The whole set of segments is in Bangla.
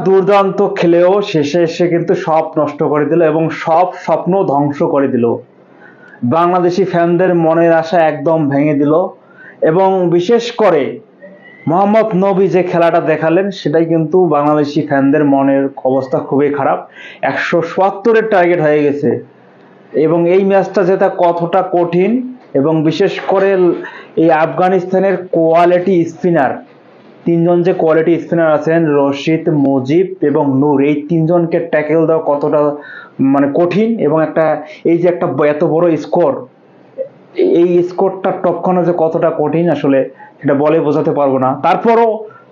দুর্দান্ত খেলেও শেষে এসে কিন্তু সব নষ্ট করে দিল এবং সব স্বপ্ন ধ্বংস করে দিল। বাংলাদেশি ফ্যানদের মনের আশা একদম ভেঙে দিল এবং বিশেষ করে মোহাম্মদ নবী যে খেলাটা দেখালেন সেটাই কিন্তু বাংলাদেশি ফ্যানদের মনের অবস্থা খুবই খারাপ। 174-এর টার্গেট হয়ে গেছে এবং এই ম্যাচটা জেতা কতটা কঠিন এবং বিশেষ করে এই আফগানিস্তানের কোয়ালিটি স্পিনার, তিনজন যে কোয়ালিটি স্পিনার আছেন রশিদ, মুজিব এবং নূর, এই তিনজনকে ট্যাকেল দেওয়া কতটা কঠিন এবং এই যে একটা এত বড় স্কোর, এই স্কোরটা টপকানো যে কতটা কঠিন আসলে সেটা বলে বোঝাতে পারবো না। তারপরও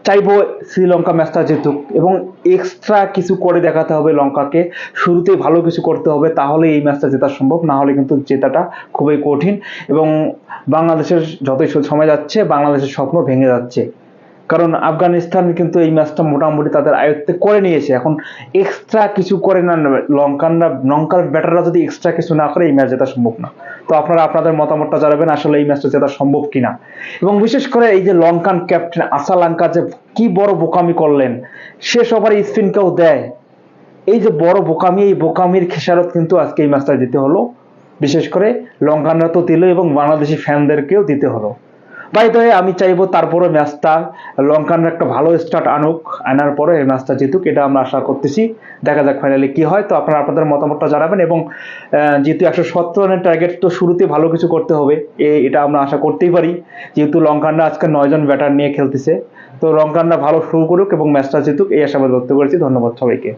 চাইবো শ্রীলঙ্কা ম্যাচটা জিতুক এবং এক্সট্রা কিছু করে দেখাতে হবে লঙ্কাকে, শুরুতেই ভালো কিছু করতে হবে, তাহলে এই ম্যাচটা জেতা সম্ভব, না হলে কিন্তু জেতাটা খুবই কঠিন এবং বাংলাদেশের যতই সময় যাচ্ছে বাংলাদেশের স্বপ্ন ভেঙে যাচ্ছে। কারণ আফগানিস্তান কিন্তু এই ম্যাচটা মোটামুটি তাদের আয়ত্তে করে নিয়েছে, এখন এক্সট্রা কিছু করে না, লঙ্কার ব্যাটাররা যদি এক্সট্রা কিছু না করে এই ম্যাচ জেতা সম্ভব না। তো আপনারা আপনাদের মতামতটা জানাবেন আসলে এই ম্যাচটা জেতা সম্ভব কিনা। এবং বিশেষ করে এই যে লঙ্কান ক্যাপ্টেন আসালাঙ্কা যে কি বড় বোকামি করলেন, শেষ ওভারে স্পিন কেউ দেয়, এই যে বড় বোকামি, এই বোকামির খেসারত কিন্তু আজকে এই ম্যাচটা দিতে হলো, বিশেষ করে লঙ্কানরা তো দিল এবং বাংলাদেশি ফ্যানদেরকেও দিতে হলো। বাই দ্য ওয়ে, আমি চাইবো তারপরে ম্যাচটা লঙ্কানরা একটা ভালো স্টার্ট আনার পরে এই ম্যাচটা জিতুক, এটা আমরা আশা করতেছি। দেখা যাক ফাইনালি কি হয়। তো আপনারা আপনাদের মতামতটা জানাবেন এবং যেহেতু 170 রানের টার্গেট, তো শুরুতে ভালো কিছু করতে হবে, এটা আমরা আশা করতেই পারি, যেহেতু লঙ্কানরা আজকে 9 জন ব্যাটার নিয়ে খেলতেছে। তো লঙ্কানরা ভালো শুরু করুক এবং ম্যাচটা জিতুক, এই আশাবাদ ব্যক্ত করেছি। ধন্যবাদ সবাইকে।